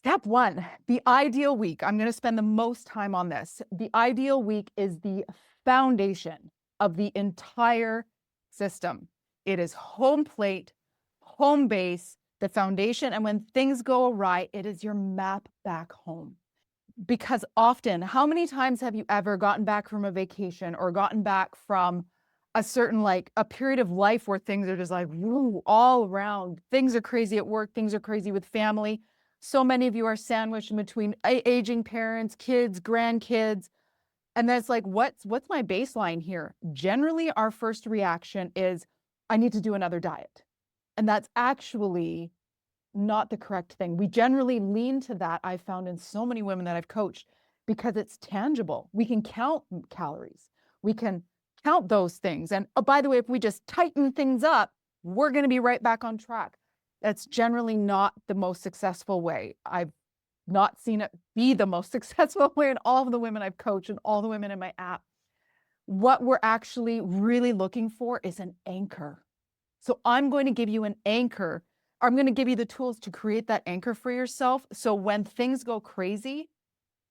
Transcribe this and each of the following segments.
Step one, the ideal week. I'm going to spend the most time on this. The ideal week is the foundation of the entire system. It is home plate, home base, the foundation. And when things go awry, it is your map back home. Because often, how many times have you ever gotten back from a vacation or gotten back from a certain, like a period of life where things are just like, woo, all around. Things are crazy at work. Things are crazy with family. So many of you are sandwiched in between aging parents, kids, grandkids. And that's like, what's my baseline here? Generally, our first reaction is, I need to do another diet. And that's actually not the correct thing. We generally lean to that, I've found in so many women that I've coached, because it's tangible. We can count calories. We can count those things. And oh, by the way, if we just tighten things up, we're going to be right back on track. That's generally not the most successful way. I've not seen it be the most successful way in all of the women I've coached and all the women in my app. What we're actually really looking for is an anchor. So I'm going to give you an anchor. I'm going to give you the tools to create that anchor for yourself. So when things go crazy,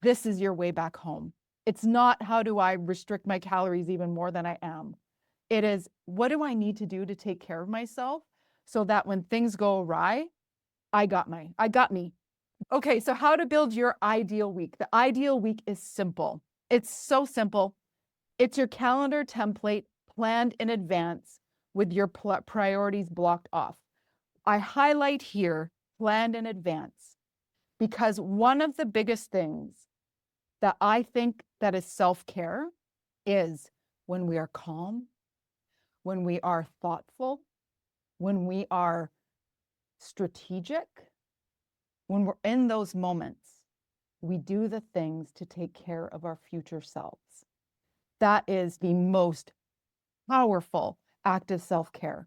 this is your way back home. It's not, how do I restrict my calories even more than I am? It is, what do I need to do to take care of myself so that when things go awry, I got me. Okay, so how to build your ideal week. The ideal week is simple. It's so simple. It's your calendar template planned in advance with your priorities blocked off. I highlight here planned in advance because one of the biggest things that I think that is self-care is when we are calm, when we are thoughtful, when we are strategic, when we're in those moments, we do the things to take care of our future selves. That is the most powerful act of self-care.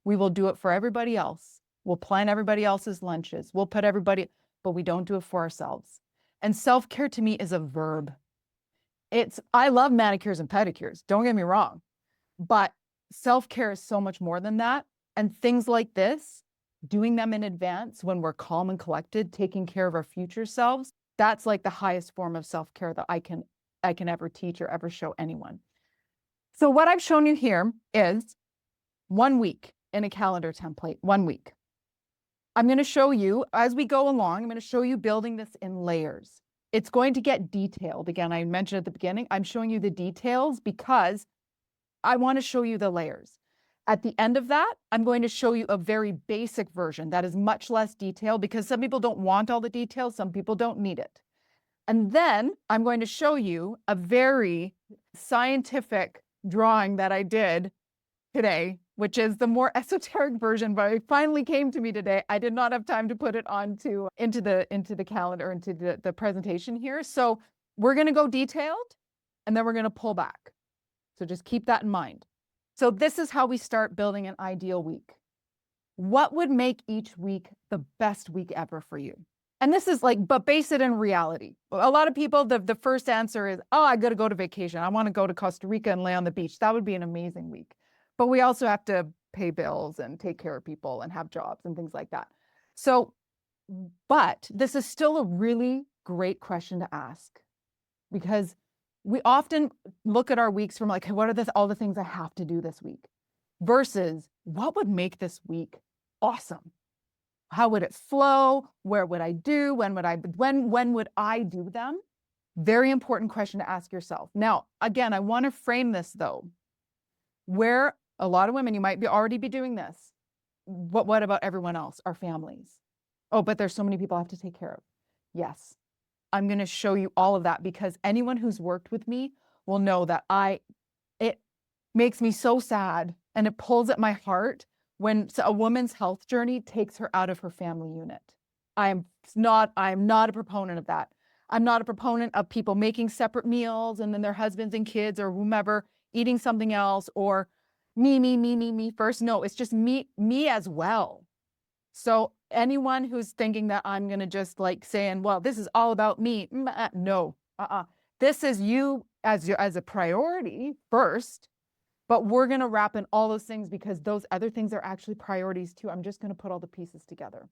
We will do it for everybody else. We'll plan everybody else's lunches. We'll put everybody, but we don't do it for ourselves. And self-care to me is a verb. I love manicures and pedicures, don't get me wrong, but self-care is so much more than that. And things like this, doing them in advance when we're calm and collected, taking care of our future selves, that's like the highest form of self-care that I can ever teach or ever show anyone. So what I've shown you here is 1 week in a calendar template, 1 week. I'm going to show you as we go along, I'm going to show you building this in layers. It's going to get detailed. Again, I mentioned at the beginning, I'm showing you the details because I want to show you the layers. At the end of that, I'm going to show you a very basic version that is much less detailed because some people don't want all the details, some people don't need it. And then I'm going to show you a very scientific drawing that I did today, which is the more esoteric version, but it finally came to me today. I did not have time to put it into the calendar, into the presentation here. So we're going to go detailed and then we're going to pull back. So just keep that in mind. So this is how we start building an ideal week. What would make each week the best week ever for you? And this is like, but base it in reality. A lot of people, the first answer is, oh, I got to go to vacation. I want to go to Costa Rica and lay on the beach. That would be an amazing week. But we also have to pay bills and take care of people and have jobs and things like that. So, but this is still a really great question to ask because we often look at our weeks from like, hey, what are all the things I have to do this week versus what would make this week awesome? How would it flow? Where would I do? When would I do them? Very important question to ask yourself. Now, again, I want to frame this though, where a lot of women, you might already be doing this. What about everyone else, our families? Oh, but there's so many people I have to take care of. Yes, I'm going to show you all of that because anyone who's worked with me will know that it makes me so sad and it pulls at my heart when a woman's health journey takes her out of her family unit. I am not a proponent of that. I'm not a proponent of people making separate meals and then their husbands and kids or whomever eating something else or me first. No, it's just me as well. So anyone who's thinking that I'm going to just like saying, well, this is all about me. No, this is you as a priority first. But we're going to wrap in all those things because those other things are actually priorities too. I'm just going to put all the pieces together.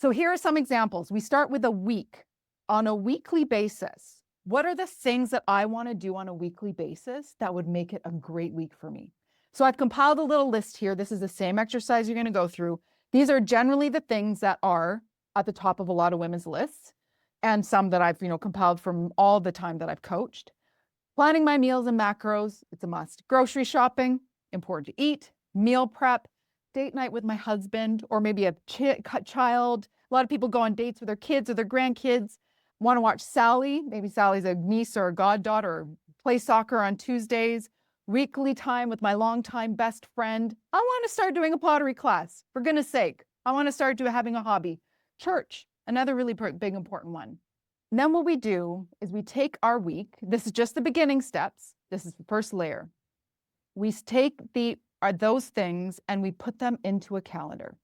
So here are some examples. We start with a week. On a weekly basis, what are the things that I want to do on a weekly basis that would make it a great week for me? So I've compiled a little list here. This is the same exercise you're going to go through. These are generally the things that are at the top of a lot of women's lists, and some that I've, compiled from all the time that I've coached. Planning my meals and macros, it's a must. Grocery shopping, important to eat. Meal prep, date night with my husband, or maybe a child. A lot of people go on dates with their kids or their grandkids. Want to watch Sally? Maybe Sally's a niece or a goddaughter, or play soccer on Tuesdays. Weekly time with my longtime best friend. I want to start doing a pottery class, for goodness sake. I want to start having a hobby. Church, another really big, important one. And then what we do is we take our week. This is just the beginning steps. This is the first layer. We take those things and we put them into a calendar.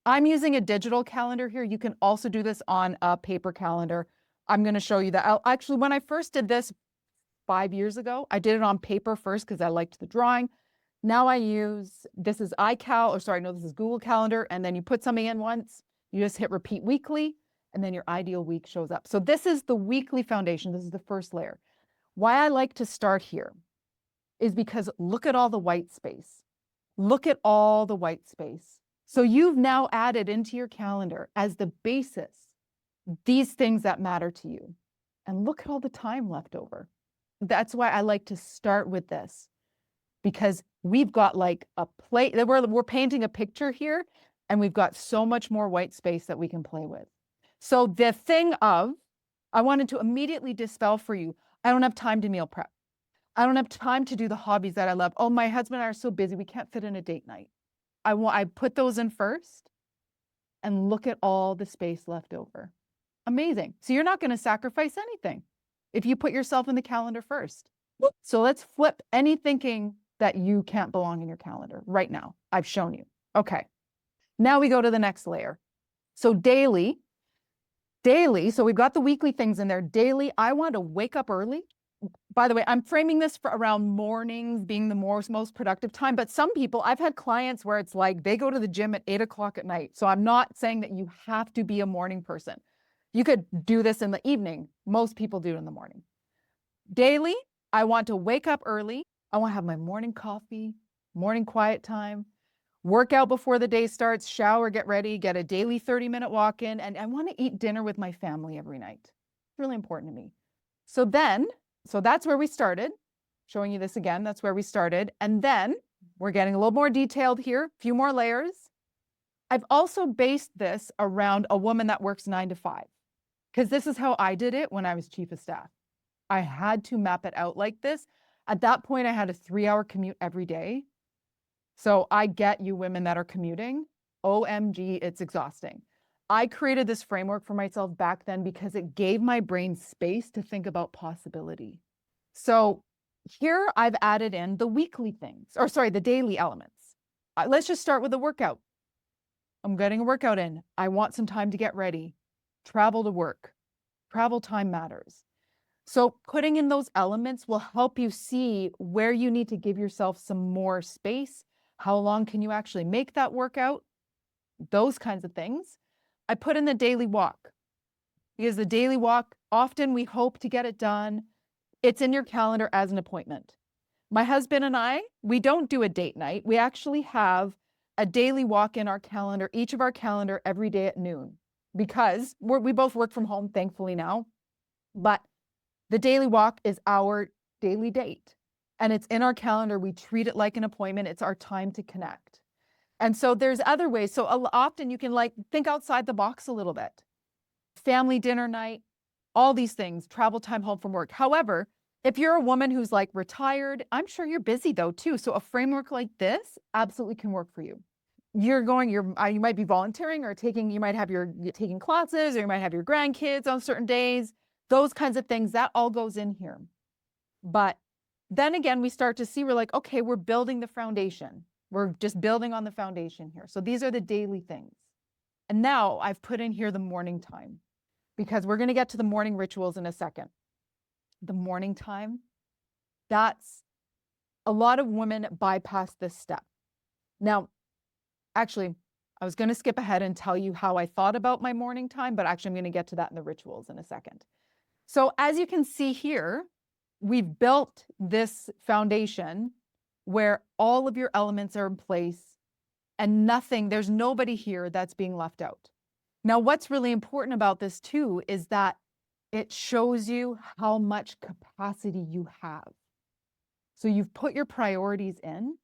I'm using a digital calendar here. You can also do this on a paper calendar. I'm going to show you that. Actually, when I first did this 5 years ago, I did it on paper first because I liked the drawing. Now this is this is Google Calendar, and then you put something in once, you just hit repeat weekly, and then your ideal week shows up. So this is the weekly foundation. This is the first layer. Why I like to start here is because look at all the white space. Look at all the white space. So you've now added into your calendar as the basis these things that matter to you. And look at all the time left over. That's why I like to start with this, because we've got like a plate that we're painting a picture here, and we've got so much more white space that we can play with. So the thing of, I wanted to immediately dispel for you, I don't have time to meal prep. I don't have time to do the hobbies that I love. Oh, my husband and I are so busy, we can't fit in a date night. I put those in first, and look at all the space left over. Amazing. So you're not going to sacrifice anything if you put yourself in the calendar first. So let's flip any thinking that you can't belong in your calendar right now. I've shown you. Okay. Now we go to the next layer. So daily, so we've got the weekly things in there. Daily, I want to wake up early. By the way, I'm framing this for around mornings being the most productive time. But some people, I've had clients where it's like they go to the gym at 8 o'clock at night. So I'm not saying that you have to be a morning person. You could do this in the evening. Most people do it in the morning. Daily, I want to wake up early. I want to have my morning coffee, morning quiet time, work out before the day starts, shower, get ready, get a daily 30-minute walk in, and I want to eat dinner with my family every night. It's really important to me. So that's where we started. Showing you this again, that's where we started. And then we're getting a little more detailed here, a few more layers. I've also based this around a woman that works 9 to 5, because this is how I did it when I was chief of staff. I had to map it out like this. At that point, I had a 3-hour commute every day. So I get you women that are commuting. OMG, it's exhausting. I created this framework for myself back then because it gave my brain space to think about possibility. So here I've added in the weekly things, the daily elements. Let's just start with the workout. I'm getting a workout in. I want some time to get ready. Travel to work. Travel time matters. So putting in those elements will help you see where you need to give yourself some more space. How long can you actually make that workout? Those kinds of things. I put in the daily walk, because the daily walk, often we hope to get it done. It's in your calendar as an appointment. My husband and I, we don't do a date night. We actually have a daily walk in our calendar, each of our calendar every day at noon, because we both work from home, thankfully now. But the daily walk is our daily date, and it's in our calendar. We treat it like an appointment. It's our time to connect. And so there's other ways. So often you can think outside the box a little bit. Family dinner night, all these things, travel time home from work. However, if you're a woman who's retired, I'm sure you're busy though too. So a framework like this absolutely can work for you. You might be volunteering or taking classes, or you might have your grandkids on certain days, those kinds of things, that all goes in here. But then again, we start to see, we're like, okay, we're building the foundation. We're just building on the foundation here. So these are the daily things. And now I've put in here the morning time, because we're going to get to the morning rituals in a second. The morning time, that's a lot of women bypass this step. Now, actually, I was going to skip ahead and tell you how I thought about my morning time, but actually I'm going to get to that in the rituals in a second. So as you can see here, we've built this foundation where all of your elements are in place and there's nobody here that's being left out. Now, what's really important about this too is that it shows you how much capacity you have. So you've put your priorities in.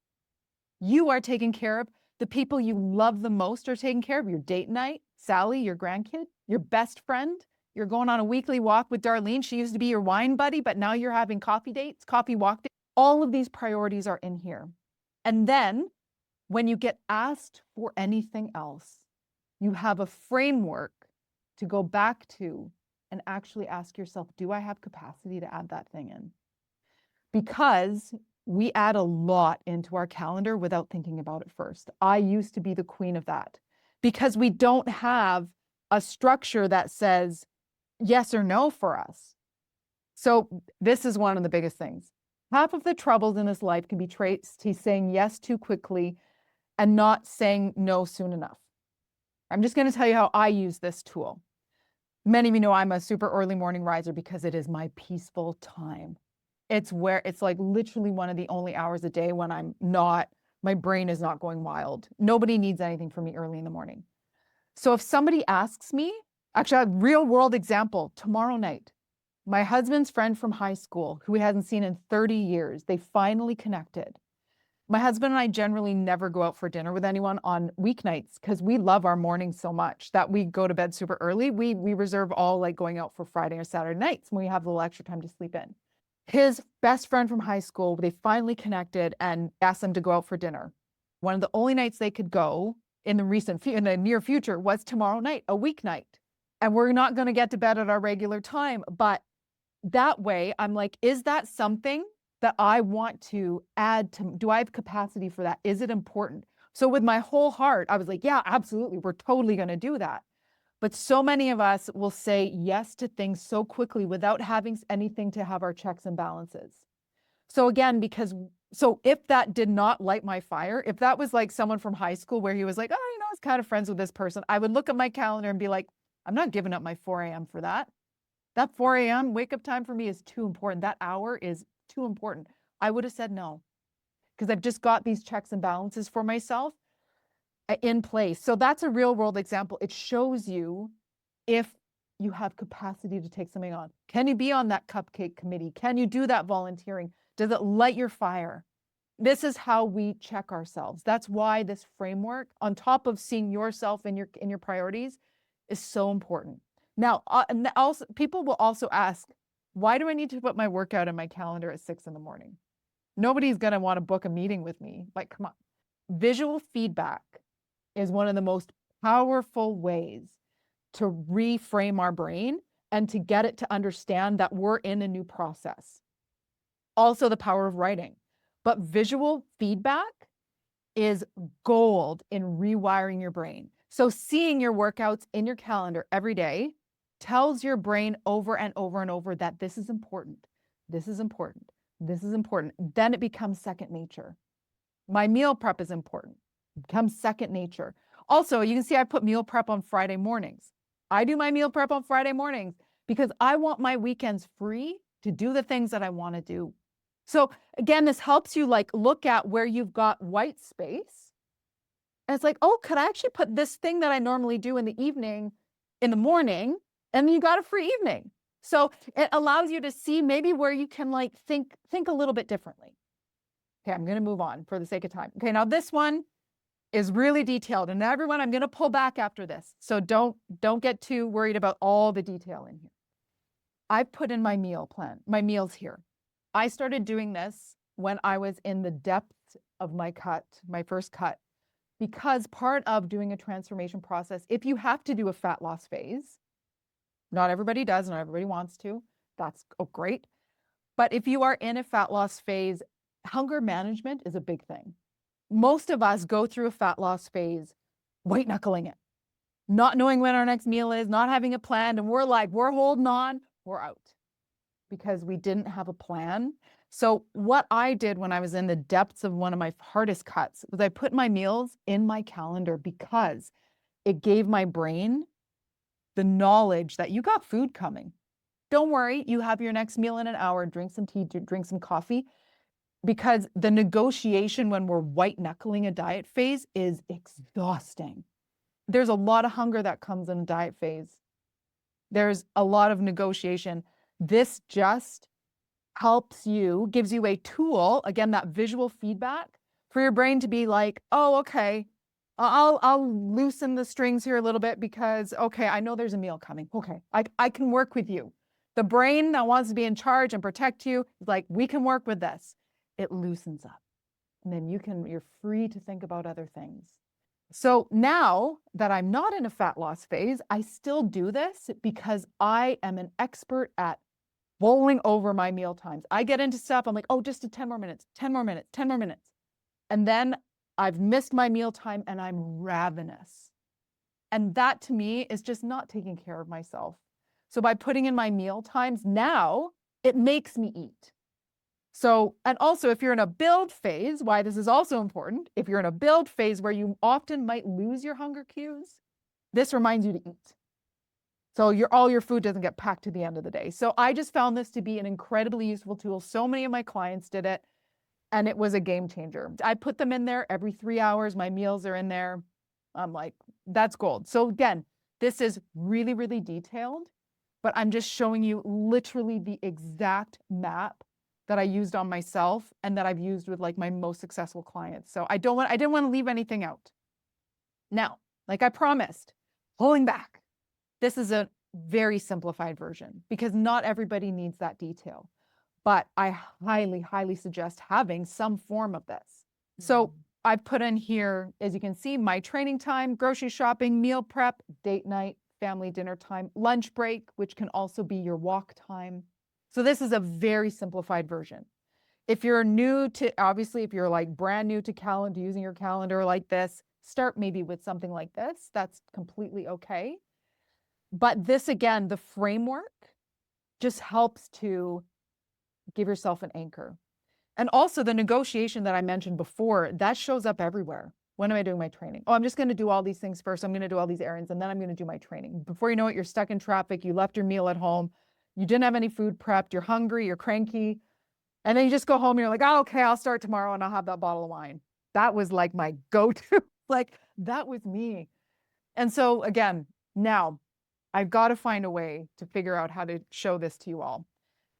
You are taking care of the people you love the most are taken care of. Your date night, Sally, your grandkid, your best friend. You're going on a weekly walk with Darlene. She used to be your wine buddy, but now you're having coffee dates, coffee walk dates. All of these priorities are in here. And then when you get asked for anything else, you have a framework to go back to and actually ask yourself, do I have capacity to add that thing in? Because we add a lot into our calendar without thinking about it first. I used to be the queen of that because we don't have a structure that says yes or no for us. So this is one of the biggest things. Half of the troubles in this life can be traced to saying yes too quickly and not saying no soon enough. I'm just going to tell you how I use this tool. Many of you know I'm a super early morning riser because it is my peaceful time. It's like literally one of the only hours a day when my brain is not going wild. Nobody needs anything from me early in the morning. So if somebody asks me, actually a real world example, tomorrow night, my husband's friend from high school, who he hasn't seen in 30 years, they finally connected. My husband and I generally never go out for dinner with anyone on weeknights because we love our mornings so much that we go to bed super early. We reserve all like going out for Friday or Saturday nights when we have a little extra time to sleep in. His best friend from high school, they finally connected and asked them to go out for dinner. One of the only nights they could go in the near future was tomorrow night, a weeknight. And we're not going to get to bed at our regular time. But that way, I'm like, is that something that I want to add to? Do I have capacity for that? Is it important? So with my whole heart, I was like, yeah, absolutely. We're totally going to do that. But so many of us will say yes to things so quickly without having anything to have our checks and balances. So again, if that did not light my fire, if that was like someone from high school where he was like, oh, I was kind of friends with this person, I would look at my calendar and be like, I'm not giving up my 4 a.m. for that. That 4 a.m. wake up time for me is too important. That hour is too important. I would have said no because I've just got these checks and balances for myself in place. So that's a real world example. It shows you if you have capacity to take something on. Can you be on that cupcake committee? Can you do that volunteering? Does it light your fire? This is how we check ourselves. That's why this framework, on top of seeing yourself in your priorities, is so important. Now, also, people will also ask, why do I need to put my workout in my calendar at 6 in the morning? Nobody's going to want to book a meeting with me. Like, come on. Visual feedback is one of the most powerful ways to reframe our brain and to get it to understand that we're in a new process. Also, the power of writing. But visual feedback is gold in rewiring your brain. So seeing your workouts in your calendar every day tells your brain over and over and over that this is important, this is important, this is important. Then it becomes second nature. My meal prep is important. It becomes second nature. Also, you can see I put meal prep on Friday mornings. I do my meal prep on Friday mornings because I want my weekends free to do the things that I want to do. So again, this helps you like look at where you've got white space. And it's like, oh, could I actually put this thing that I normally do in the evening in the morning? And then you got a free evening. So it allows you to see maybe where you can like think a little bit differently. Okay, I'm going to move on for the sake of time. Okay, now this one is really detailed. And everyone, I'm going to pull back after this. So don't get too worried about all the detail in here. I've put in my meal plan, my meals here. I started doing this when I was in the depths of my first cut, because part of doing a transformation process, if you have to do a fat loss phase, not everybody does, not everybody wants to, that's great. But if you are in a fat loss phase, hunger management is a big thing. Most of us go through a fat loss phase, white knuckling it, not knowing when our next meal is, not having a plan. And we're holding on, we're out because we didn't have a plan. So what I did when I was in the depths of one of my hardest cuts was I put my meals in my calendar because it gave my brain the knowledge that you got food coming. Don't worry, you have your next meal in an hour, drink some tea, drink some coffee, because the negotiation when we're white knuckling a diet phase is exhausting. There's a lot of hunger that comes in a diet phase. There's a lot of negotiation. This just helps you, gives you a tool, again, that visual feedback for your brain to be like, oh, okay, I'll loosen the strings here a little bit because, okay, I know there's a meal coming. Okay, I can work with you. The brain that wants to be in charge and protect you is like, we can work with this. It loosens up. And then you're free to think about other things. So now that I'm not in a fat loss phase, I still do this because I am an expert at bowling over my meal times. I get into stuff, I'm like, oh, just 10 more minutes, 10 more minutes, 10 more minutes. And then I've missed my meal time and I'm ravenous. And that to me is just not taking care of myself. So by putting in my meal times now, it makes me eat. So, and also if you're in a build phase, why this is also important, if you're in a build phase where you often might lose your hunger cues, this reminds you to eat. So all your food doesn't get packed to the end of the day. So I just found this to be an incredibly useful tool. So many of my clients did it, and it was a game changer. I put them in there every 3 hours. My meals are in there. I'm like, that's gold. So again, this is really, really detailed, but I'm just showing you literally the exact map that I used on myself and that I've used with like my most successful clients. So I didn't want to leave anything out. Now, like I promised, pulling back. This is a very simplified version because not everybody needs that detail, but I highly, highly suggest having some form of this. So I've put in here, as you can see, my training time, grocery shopping, meal prep, date night, family dinner time, lunch break, which can also be your walk time. So this is a very simplified version. If you're new to, obviously, if you're like brand new to calendar, using your calendar like this, start maybe with something like this. That's completely okay. But this, again, the framework just helps to give yourself an anchor. And also the negotiation that I mentioned before, that shows up everywhere. When am I doing my training? Oh, I'm just going to do all these things first. I'm going to do all these errands, and then I'm going to do my training. Before you know it, you're stuck in traffic. You left your meal at home. You didn't have any food prepped. You're hungry. You're cranky. And then you just go home and you're like, oh, okay, I'll start tomorrow and I'll have that bottle of wine. That was like my go-to. Like, that was me. And so again, now I've got to find a way to figure out how to show this to you all.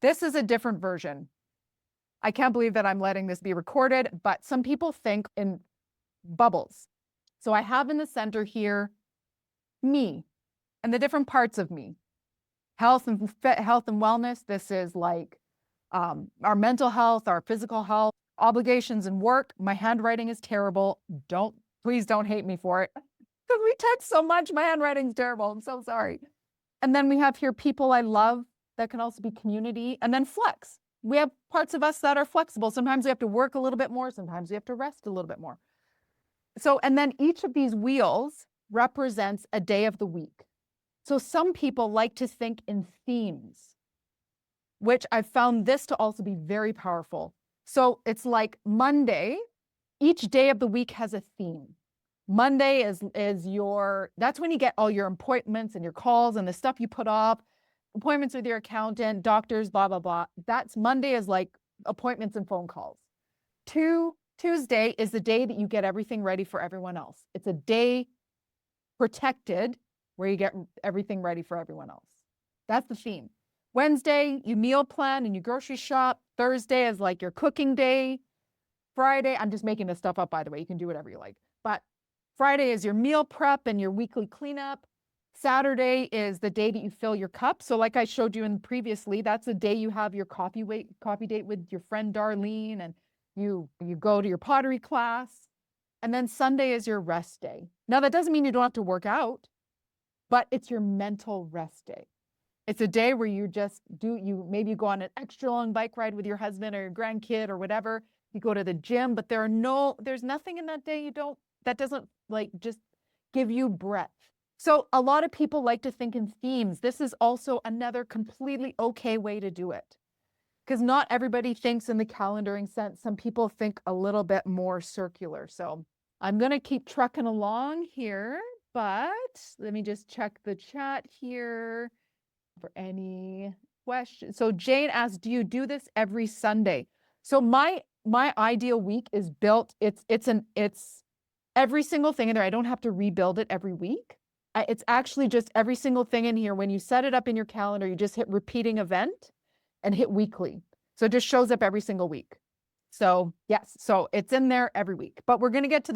This is a different version. I can't believe that I'm letting this be recorded, but some people think in bubbles. So I have in the center here, me and the different parts of me. Health and wellness. This is like our mental health, our physical health, obligations and work. My handwriting is terrible. Please don't hate me for it. Because we text so much, my handwriting's terrible. I'm so sorry. And then we have here people I love. That can also be community. And then flex. We have parts of us that are flexible. Sometimes we have to work a little bit more. Sometimes we have to rest a little bit more. So, and then each of these wheels represents a day of the week. So some people like to think in themes, which I've found this to also be very powerful. So it's like Monday, each day of the week has a theme. Monday is that's when you get all your appointments and your calls and the stuff you put off, appointments with your accountant, doctors, blah, blah, blah. That's Monday is like appointments and phone calls. Tuesday is the day that you get everything ready for everyone else. It's a day protected where you get everything ready for everyone else. That's the theme. Wednesday, you meal plan and you grocery shop. Thursday is like your cooking day. Friday, I'm just making this stuff up, by the way. You can do whatever you like. But Friday is your meal prep and your weekly cleanup. Saturday is the day that you fill your cup. So like I showed you previously, that's the day you have your coffee date with your friend Darlene, and you go to your pottery class. And then Sunday is your rest day. Now that doesn't mean you don't have to work out, but it's your mental rest day. It's a day where you just maybe you go on an extra long bike ride with your husband or your grandkid or whatever. You go to the gym, but there's nothing in that day that doesn't like just give you breadth. So a lot of people like to think in themes. This is also another completely okay way to do it. because not everybody thinks in the calendaring sense. Some people think a little bit more circular. So I'm going to keep trucking along here, but let me just check the chat here for any questions. So Jane asked, do you do this every Sunday? So my ideal week is built. It's every single thing in there. I don't have to rebuild it every week. It's actually just every single thing in here. When you set it up in your calendar, you just hit repeating event and hit weekly. So it just shows up every single week. So yes, so it's in there every week, but we're going to get to the